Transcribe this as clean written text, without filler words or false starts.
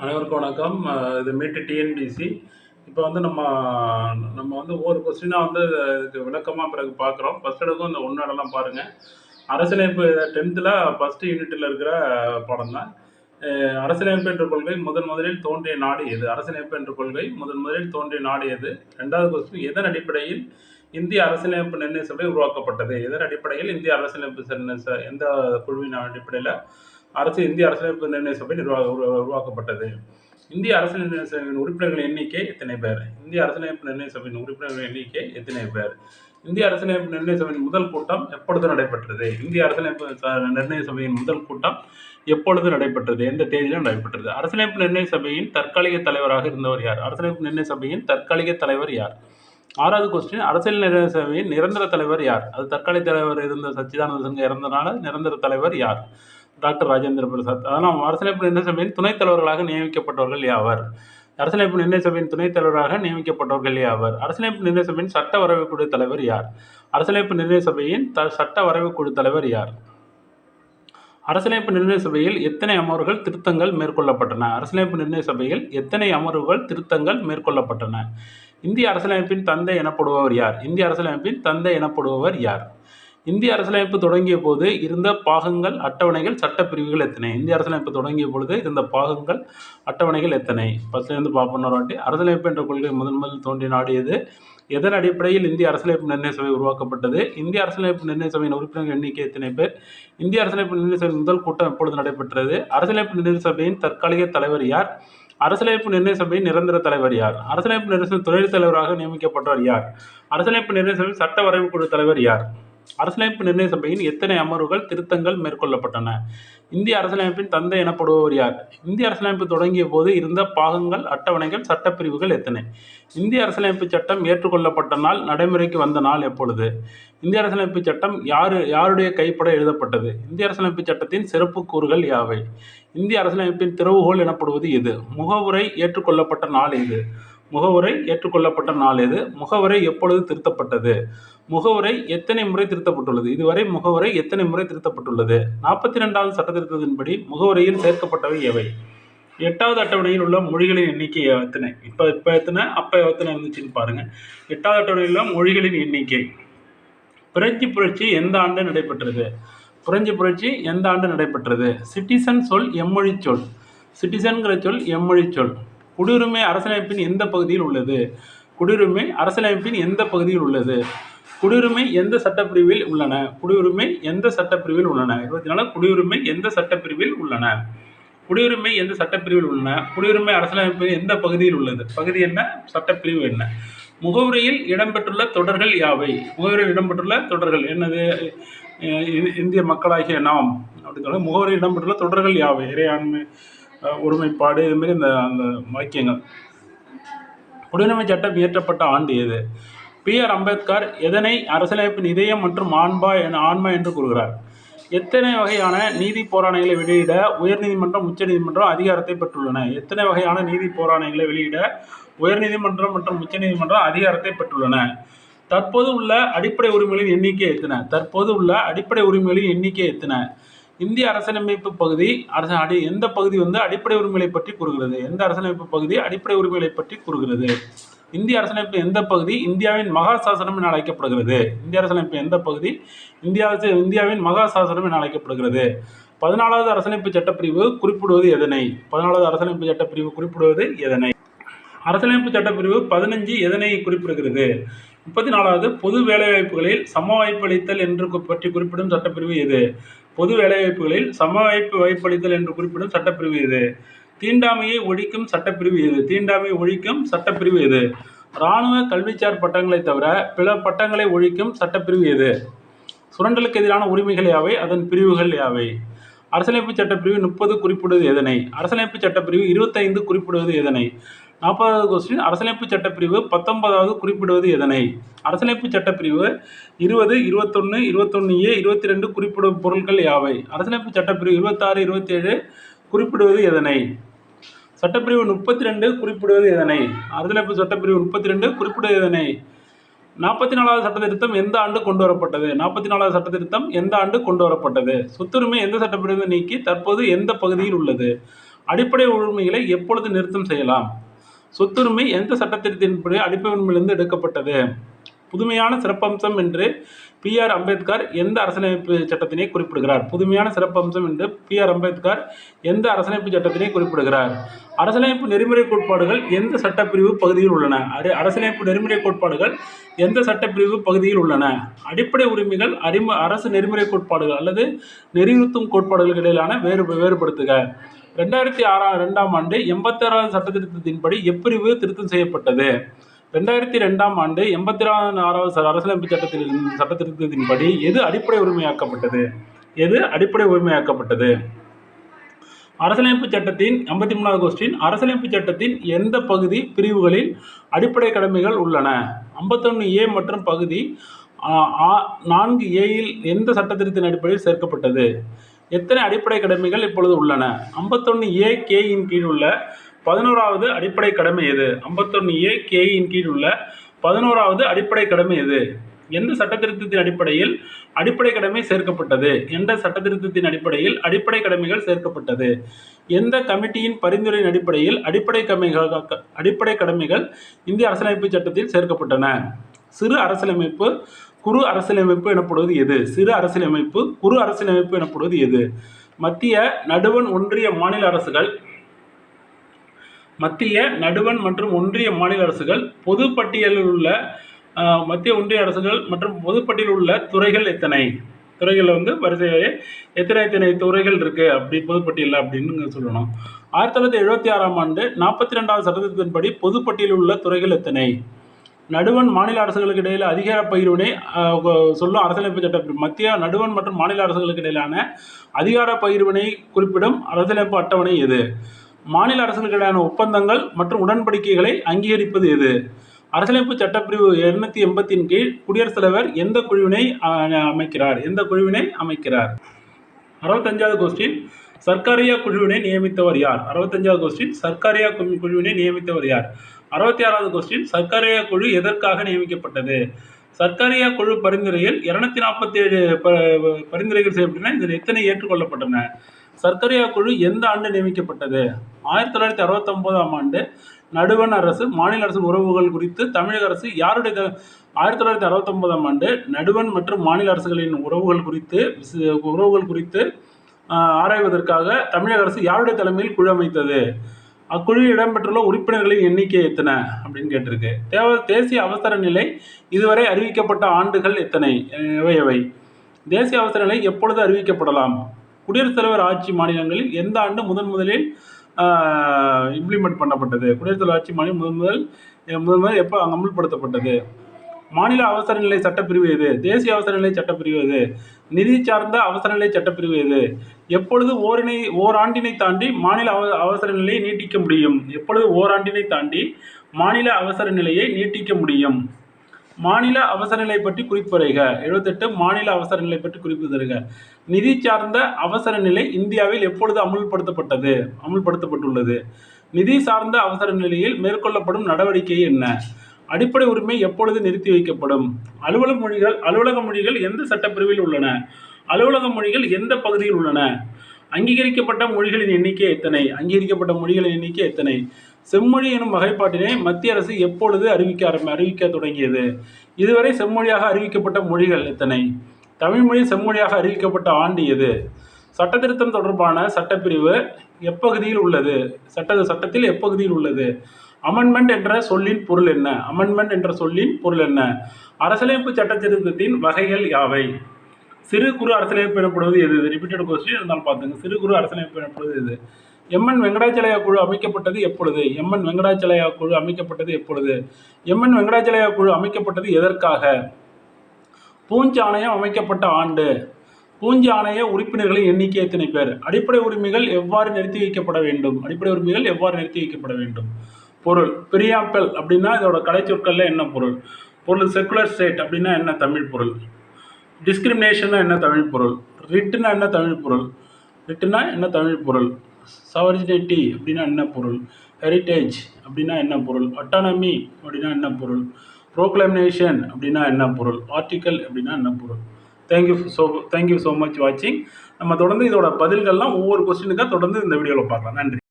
அனைவருக்கும் வணக்கம். இது மீட்டு டிஎன்பிசி. இப்போ வந்து நம்ம நம்ம வந்து ஒவ்வொரு கொஸ்டினாக வந்து இதுக்கு விளக்கமாக பிறகு பார்க்குறோம். ஃபர்ஸ்ட் எடுக்கும் இந்த ஒன்றடலாம் பாருங்கள். அரசியலமைப்பு 10th ஃபஸ்ட்டு யூனிட்டில் இருக்கிற பாடம் தான். அரசியலமைப்பு என்ற கொள்கை முதலில் தோன்றிய நாடு எது? அரசியலமைப்பு என்ற கொள்கை முதலில் தோன்றிய நாடு எது? 2வது கொஸ்டின், எதன் அடிப்படையில் இந்திய அரசியலமைப்பு நிர்ணய சபை உருவாக்கப்பட்டது? எதன் அடிப்படையில் இந்திய அரசியலமைப்பு எந்த குழுவின் அடிப்படையில் இந்திய அரசியலமைப்பு நிர்ணய சபை உருவாக்கப்பட்டது? இந்திய அரசியல் நிர்ணய சபையின் உறுப்பினர்கள் எண்ணிக்கை எத்தனை பேர்? இந்திய அரசியலமைப்பு நிர்ணய சபையின் உறுப்பினர்கள் எண்ணிக்கை எத்தனை பேர்? இந்திய அரசியலமைப்பு நிர்ணய சபையின் முதல் கூட்டம் எப்பொழுது நடைபெற்றது? இந்திய அரசியலமைப்பு நிர்ணய சபையின் முதல் கூட்டம் எப்பொழுது நடைபெற்றது? எந்த தேதியில் நடைபெற்றது? அரசியலமைப்பு நிர்ணய சபையின் தற்காலிக தலைவராக இருந்தவர் யார்? அரசியலமைப்பு நிர்ணய சபையின் தற்காலிக தலைவர் யார்? 6வது கொஸ்டின், அரசியல் நிர்ணய சபையின் நிரந்தர தலைவர் யார்? அது தற்காலிக தலைவர் இருந்த சச்சிதானந்த சின்ஹா இறந்தனால நிரந்தர தலைவர் யார்? டாக்டர் ராஜேந்திர பிரசாத். அதனால் அரசியலமைப்பு நிர்ணய சபையின் துணைத் தலைவர்களாக நியமிக்கப்பட்டவர்கள் யாவர்? அரசியலமைப்பு நிர்ணய சபையின் துணைத் தலைவராக நியமிக்கப்பட்டவர்கள் யாவர்? அரசியலமைப்பு நிர்ணய சபையின் சட்ட வரைவுக்குழு தலைவர் யார்? அரசியலமைப்பு நிர்ணய சபையின் சட்ட வரைவுக்குழு தலைவர் யார்? அரசியலமைப்பு நிர்ணய சபையில் எத்தனை அமர்வுகள் திருத்தங்கள் மேற்கொள்ளப்பட்டன? அரசியலமைப்பு நிர்ணய சபையில் எத்தனை அமர்வுகள் திருத்தங்கள் மேற்கொள்ளப்பட்டன? இந்திய அரசியலமைப்பின் தந்தை எனப்படுபவர் யார்? இந்திய அரசியலமைப்பின் தந்தை எனப்படுபவர் யார்? இந்திய அரசியலமைப்பு தொடங்கிய போது இருந்த பாகங்கள், அட்டவணைகள், சட்டப்பிரிவுகள் எத்தனை? இந்திய அரசியலமைப்பு தொடங்கிய பொழுது இருந்த பாகங்கள், அட்டவணைகள் எத்தனை? ஃபர்ஸ்ட்லேருந்து பார்ப்போம் ஒரு வாட்டி. அரசியலமைப்பு என்ற கொள்கை முதலில் தோன்றிய நாடு எது? எதன் அடிப்படையில் இந்திய அரசியலமைப்பு நிர்ணய சபை உருவாக்கப்பட்டது? இந்திய அரசியலமைப்பு நிர்ணய சபையின் உறுப்பினர்கள் எண்ணிக்கை எத்தனை பேர்? இந்திய அரசியலமைப்பு நிர்ணய சபையின் முதல் கூட்டம் எப்பொழுது நடைபெற்றது? அரசியலமைப்பு நிர்ணய சபையின் தற்காலிக தலைவர் யார்? அரசியலமைப்பு நிர்ணய சபையின் நிரந்தர தலைவர் யார்? அரசியலமைப்பு நிர்ணய சபை துணைத் தலைவராக நியமிக்கப்பட்டவர் யார்? அரசியலமைப்பு நிர்ணய சபையின் சட்ட வரைவுக்குழு தலைவர் யார்? அரசியலமைப்பு நிர்ணய சபையின் எத்தனை அமர்வுகள் திருத்தங்கள் மேற்கொள்ளப்பட்டன? இந்திய அரசியலமைப்பின் தந்தை எனப்படுபவர் யார்? இந்திய அரசியலமைப்பு தொடங்கிய போது இருந்த பாகங்கள், அட்டவணைகள், சட்டப்பிரிவுகள் எத்தனை? இந்திய அரசியலமைப்பு சட்டம் ஏற்றுக்கொள்ளப்பட்ட நாள், நடைமுறைக்கு வந்த நாள் எப்பொழுது? இந்திய அரசியலமைப்பு சட்டம் யாருடைய கைப்பட எழுதப்பட்டது? இந்திய அரசியலமைப்பு சட்டத்தின் சிறப்பு கூறுகள் யாவை? இந்திய அரசியலமைப்பின் திறவுகோல் எனப்படுவது எது? முகவுரை ஏற்றுக்கொள்ளப்பட்ட நாள் எது? முகவுரை ஏற்றுக்கொள்ளப்பட்ட நாள் எது? முகவுரை எப்பொழுது திருத்தப்பட்டது? முகவுரை எத்தனை முறை திருத்தப்பட்டுள்ளது? இதுவரை முகவுரை எத்தனை முறை திருத்தப்பட்டுள்ளது? 42வது சட்ட திருத்தத்தின்படி முகவுரையில் சேர்க்கப்பட்டவை எவை? 8வது அட்டவணையில் உள்ள மொழிகளின் எண்ணிக்கை எத்தனை? இப்போ எத்தனை, அப்போ எத்தனை இருந்துச்சுன்னு பாருங்க. 8வது அட்டவணையில் உள்ள மொழிகளின் எண்ணிக்கை. பிரெஞ்சு புரட்சி எந்த ஆண்டு நடைபெற்றது? பிரெஞ்சு புரட்சி எந்த ஆண்டு நடைபெற்றது? சிட்டிசன் சொல் எம்மொழி சொல். சிட்டிசன்கிற சொல் எம்மொழி சொல். குடியுரிமை அரசியலமைப்பின் எந்த பகுதியில் உள்ளது? குடியுரிமை அரசியலமைப்பின் எந்த பகுதியில் உள்ளது? குடியுரிமை எந்த சட்டப்பிரிவில் உள்ளன? குடியுரிமை எந்த சட்டப்பிரிவில் உள்ளன? 24 குடியுரிமை எந்த சட்டப்பிரிவில் உள்ளன? குடியுரிமை எந்த சட்டப்பிரிவில் உள்ளன? குடியுரிமை அரசியலமைப்பு எந்த பகுதியில் உள்ளது? பகுதி என்ன? சட்டப்பிரிவு என்ன? முகவுரையில் இடம்பெற்றுள்ள தொடர்கள் யாவை? முகவுரையில் இடம்பெற்றுள்ள தொடர்கள் என்னது? இந்திய மக்களாகிய நாம் அப்படின்னு சொல்ல முகவுரையில் இடம்பெற்றுள்ள தொடர்கள் யாவை? இறையாண்மை, ஒருமைப்பாடு, இதுமாரி அந்த வாக்கியங்கள். குடியுரிமை சட்டம் இயற்றப்பட்ட ஆண்டு எது? பி.ஆர். அம்பேத்கர் எதனை அரசியலமைப்பின் இதயம் மற்றும் ஆன்மா என்று கூறுகிறார்? எத்தனை வகையான நீதி போராணைகளை வெளியிட உயர்நீதிமன்றம், உச்சநீதிமன்றம் அதிகாரத்தை பெற்றுள்ளன? எத்தனை வகையான நீதி போராணைகளை வெளியிட உயர்நீதிமன்றம் மற்றும் உச்சநீதிமன்றம் அதிகாரத்தை பெற்றுள்ளன? தற்போது உள்ள அடிப்படை உரிமைகளின் எண்ணிக்கை எத்தனை? தற்போது உள்ள அடிப்படை உரிமைகளின் எண்ணிக்கை எத்தனை? இந்திய அரசியலமைப்பு பகுதி எந்த பகுதி அடிப்படை உரிமைகளை பற்றி கூறுகிறது? எந்த அரசியலமைப்பு பகுதி அடிப்படை உரிமைகளை பற்றி கூறுகிறது? இந்திய அரசியலமைப்பு எந்த பகுதி இந்தியாவின் மகா சாசனம் என அழைக்கப்படுகிறது? இந்திய அரசியலமைப்பு எந்த பகுதி இந்தியாவின் மகா சாசனம் என அழைக்கப்படுகிறது? 14வது அரசியலமைப்பு சட்டப்பிரிவு குறிப்பிடுவது எதனை? 14வது அரசியலமைப்பு சட்டப்பிரிவு குறிப்பிடுவது எதனை? அரசியலமைப்பு சட்டப்பிரிவு 15 எதனை குறிப்பிடுகிறது? 34வது பொது வேலைவாய்ப்புகளில் சம வாய்ப்பு அளித்தல் என்று பற்றி குறிப்பிடும் சட்டப்பிரிவு எது? பொது வேலைவாய்ப்புகளில் சம வாய்ப்பளித்தல் என்று குறிப்பிடும் சட்டப்பிரிவு எது? தீண்டாமையை ஒழிக்கும் சட்டப்பிரிவு எது? தீண்டாமையை ஒழிக்கும் சட்டப்பிரிவு எது? இராணுவ கல்விசார் பட்டங்களை தவிர பிற பட்டங்களை ஒழிக்கும் சட்டப்பிரிவு எது? சுரண்டலுக்கு எதிரான உரிமைகள் யாவை? அதன் பிரிவுகள் யாவை? அரசியலமைப்பு சட்டப்பிரிவு 30 குறிப்பிடுவது எதனை? அரசியலமைப்பு சட்டப்பிரிவு 25 குறிப்பிடுவது எதனை? 40வது கொஸ்டின், அரசியலமைப்பு சட்டப்பிரிவு 19வது குறிப்பிடுவது எதனை? அரசியலமைப்பு சட்டப்பிரிவு 20, 21, 21A, 22 குறிப்பிடும் பொருட்கள் யாவை? அரசியலமைப்பு சட்டப்பிரிவு 26, 27 குறிப்பிடுவது எதனை? சட்டப்பிரிவு 32 குறிப்பிடுவது எதனை? அரசியலமைப்பு சட்டப்பிரிவு 32 குறிப்பிடுவது எதனை? 44வது சட்ட திருத்தம் எந்த ஆண்டு கொண்டு வரப்பட்டது? 44வது சட்ட திருத்தம் எந்த ஆண்டு கொண்டு வரப்பட்டது? சொத்துரிமை எந்த சட்டப்பிரிவு நீக்கி தற்போது எந்த பகுதியில் உள்ளது? அடிப்படை உரிமைகளை எப்பொழுது நிறுத்தம் செய்யலாம்? சொத்துரிமை எந்த சட்டத்திட்டத்தின்படி அடிப்படை உரிமையிலிருந்து எடுக்கப்பட்டது? புதுமையான சிறப்பம்சம் என்று பி.ஆர். அம்பேத்கர் எந்த அரசியலமைப்பு சட்டத்தினை குறிப்பிடுகிறார்? புதுமையான சிறப்பம்சம் என்று பி.ஆர். அம்பேத்கர் எந்த அரசியலமைப்பு சட்டத்தினை குறிப்பிடுகிறார்? அரசியலமைப்பு நெறிமுறை கோட்பாடுகள் எந்த சட்டப்பிரிவு பகுதியில் உள்ளன? அரசியலமைப்பு நெறிமுறை கோட்பாடுகள் எந்த சட்டப்பிரிவு பகுதியில் உள்ளன? அடிப்படை உரிமைகள் அரசு நெறிமுறை கோட்பாடுகள் அல்லது நெறியுறுத்தும் கோட்பாடுகளுக்கு இடையிலான வேறுபடுத்துக. 2002ஆம் ஆண்டு 86வது சட்டத்திருத்தத்தின்படி எப்பிரிவு திருத்தம் செய்யப்பட்டது? 2002ஆம் ஆண்டு 86வது அரசியலமைப்பு சட்டத்திருத்தத்தின்படி எது அடிப்படை உரிமையாக்கப்பட்டது? அரசியலமைப்பு சட்டத்தின் 53வது கொஸ்டின், அரசியலமைப்பு சட்டத்தின் எந்த பகுதி பிரிவுகளில் அடிப்படை கடமைகள் உள்ளன? 51A மற்றும் பகுதி 4Aயில் எந்த சட்டத்திருத்தின் அடிப்படையில் சேர்க்கப்பட்டது? எத்தனை அடிப்படை கடமைகள் இப்பொழுது உள்ளன? 51A(k)யின் கீழ் உள்ள 11வது அடிப்படை கடமை எது? 51A(k)யின் கீழ் உள்ள 11வது அடிப்படை கடமை எது? எந்த சட்டத்திருத்தத்தின் அடிப்படையில் அடிப்படை கடமை சேர்க்கப்பட்டது? எந்த சட்டத்திருத்தத்தின் அடிப்படையில் அடிப்படை கடமைகள் சேர்க்கப்பட்டது? எந்த கமிட்டியின் பரிந்துரையின் அடிப்படையில் அடிப்படை கடமைகள் இந்திய அரசியலமைப்பு சட்டத்தில் சேர்க்கப்பட்டன? சிறு அரசியலமைப்பு குறு அரசியலமைப்பு எனப்படுவது எது? சிறு அரசியலமைப்பு குறு அரசியலமைப்பு எனப்படுவது எது? மத்திய, நடுவண், ஒன்றிய, மாநில அரசுகள் பொது பட்டியலில் உள்ள மத்திய, ஒன்றிய அரசுகள் மற்றும் பொதுப்பட்டியலில் உள்ள துறைகள் எத்தனை? துறைகளில் வரிசையிலே எத்தனை துறைகள் இருக்கு அப்படி பொதுப்பட்டியலில் அப்படின்னு சொல்லணும். 1976ஆம் ஆண்டு 42வது சட்டத்தின்படி பொதுப்பட்டியலில் உள்ள துறைகள் எத்தனை? நடுவண், மாநில அரசுகளுக்கு இடையில அதிகார பகிர்வினை சொல்லும் அரசியலமைப்பு சட்டம். மத்திய, நடுவண் மற்றும் மாநில அரசுகளுக்கு இடையிலான அதிகார பகிர்வினை குறிப்பிடும் அரசியலமைப்பு அட்டவணை எது? மாநில அரசுகளுக்கு இடையிலான ஒப்பந்தங்கள் மற்றும் உடன்படிக்கைகளை அங்கீகரிப்பது எது? அரசியலமைப்பு சட்டப்பிரிவு 280 கீழ் குடியரசுத் தலைவர் எந்த குழுவினை அமைக்கிறார்? 65வது கொஸ்டின், சர்க்காரியா குழுவினை நியமித்தவர் யார்? 65வது கொஸ்டின், சர்க்காரியா குழுவினை நியமித்தவர் யார்? 66வது கொஸ்டின், சர்க்காரியா குழு எதற்காக நியமிக்கப்பட்டது? சர்க்காரியா குழு பரிந்துரையில் 247 பரிந்துரைகள் செய்யப்பட்டன. இதில் எத்தனை ஏற்றுக்கொள்ளப்பட்டன? சர்க்காரியா குழு எந்த ஆண்டு நியமிக்கப்பட்டது? 1969ஆம் ஆண்டு. நடுவண் அரசு மாநில அரசு உறவுகள் குறித்து தமிழக அரசு 1969ஆம் ஆண்டு நடுவண் மற்றும் மாநில அரசுகளின் உறவுகள் குறித்து ஆராய்வதற்காக தமிழக அரசு யாருடைய தலைமையில் குழு அமைத்தது? அக்குழுவில் இடம்பெற்றுள்ள உறுப்பினர்களின் எண்ணிக்கை எத்தனை அப்படின்னு கேட்டிருக்கு. தேசிய அவசர நிலை இதுவரை அறிவிக்கப்பட்ட ஆண்டுகள் எத்தனை? எவை? தேசிய அவசர நிலை எப்பொழுது அறிவிக்கப்படலாம்? குடியரசுத் தலைவர் ஆட்சி மாநிலங்களில் எந்த ஆண்டு முதலில் இம்ப்ளிமெண்ட் பண்ணப்பட்டது? குடியரசுத் தலைவர் ஆட்சி மாநிலம் முதல் எப்போ அமல்படுத்தப்பட்டது? மாநில அவசர நிலை சட்டப்பிரிவு எது? தேசிய அவசர நிலை சட்டப்பிரிவு எது? நிதி சார்ந்த அவசர நிலை சட்டப்பிரிவு எது? எப்பொழுது ஓராண்டினை தாண்டி மாநில அவசர நிலையை நீட்டிக்க முடியும்? எப்பொழுது ஓராண்டினை தாண்டி மாநில அவசர நிலையை நீட்டிக்க முடியும்? மாநில அவசர நிலை பற்றி குறிப்புரைக. 78 மாநில அவசர நிலை பற்றி குறிப்பு தருக. நிதி சார்ந்த அவசர நிலை இந்தியாவில் எப்பொழுது அமுல்படுத்தப்பட்டுள்ளது? நிதி சார்ந்த அவசர நிலையில் மேற்கொள்ளப்படும் நடவடிக்கை என்ன? அடிப்படை உரிமை எப்பொழுது நிறுத்தி வைக்கப்படும்? அலுவலக மொழிகள் எந்த சட்டப்பிரிவில் உள்ளன? அலுவலக மொழிகள் எந்த பகுதியில் உள்ளன? அங்கீகரிக்கப்பட்ட மொழிகளின் எண்ணிக்கை எத்தனை? செம்மொழி எனும் வகைப்பாட்டினை மத்திய அரசு எப்பொழுது அறிவிக்க தொடங்கியது? இதுவரை செம்மொழியாக அறிவிக்கப்பட்ட மொழிகள் எத்தனை? தமிழ்மொழி செம்மொழியாக அறிவிக்கப்பட்ட ஆண்டு எது? சட்டத்திருத்தம் தொடர்பான சட்டப்பிரிவு எப்பகுதியில் உள்ளது? சட்டத்தில் எப்பகுதியில் உள்ளது? அமெண்ட்மெண்ட் என்ற சொல்லின் பொருள் என்ன? அரசியலமைப்பு சட்டத்திருத்தத்தின் வகைகள் யாவை? சிறு குறு அரசியலமைப்பு எனப்படுவது எது? ரிப்பீட்டட் கொஸ்டின் இருந்தாலும் பார்த்துங்க. சிறு குறு அரசியலமைப்பு எனப்படுவது எது? எம்.என். வெங்கடாச்சலயா குழு அமைக்கப்பட்டது எப்பொழுது? எம்.என். வெங்கடாச்சலயா குழு அமைக்கப்பட்டது எதற்காக? பூஞ்ச் ஆணையம் அமைக்கப்பட்ட ஆண்டு. பூஞ்ச் ஆணைய உறுப்பினர்களின் எண்ணிக்கை எத்தனை பேர்? அடிப்படை உரிமைகள் எவ்வாறு நிறுத்தி வைக்கப்பட வேண்டும்? பொருள். பிரியாம்பிள் அப்படின்னா இதோட கலைச்சொற்கள்ல என்ன பொருள்? செக்குலர் ஸ்டேட் அப்படின்னா என்ன தமிழ் பொருள்? டிஸ்கிரிமினேஷன்னா என்ன தமிழ் பொருள்? ரிட்னா என்ன தமிழ் பொருள்? சாவரிஜினிட்டி அப்படின்னா என்ன பொருள்? ஹெரிட்டேஜ் அப்படின்னா என்ன பொருள்? அட்டானமி அப்படின்னா என்ன பொருள்? ப்ரோக்ளமேஷன் அப்படின்னா என்ன பொருள்? ஆர்டிக்கல் அப்படின்னா என்ன பொருள்? தேங்க்யூ ஸோ மச் வாட்சிங். நம்ம தொடர்ந்து இதோட பதில்கள்லாம் ஒவ்வொரு கொஸ்டினுக்காக தொடர்ந்து இந்த வீடியோவில் பார்க்கலாம். நன்றி.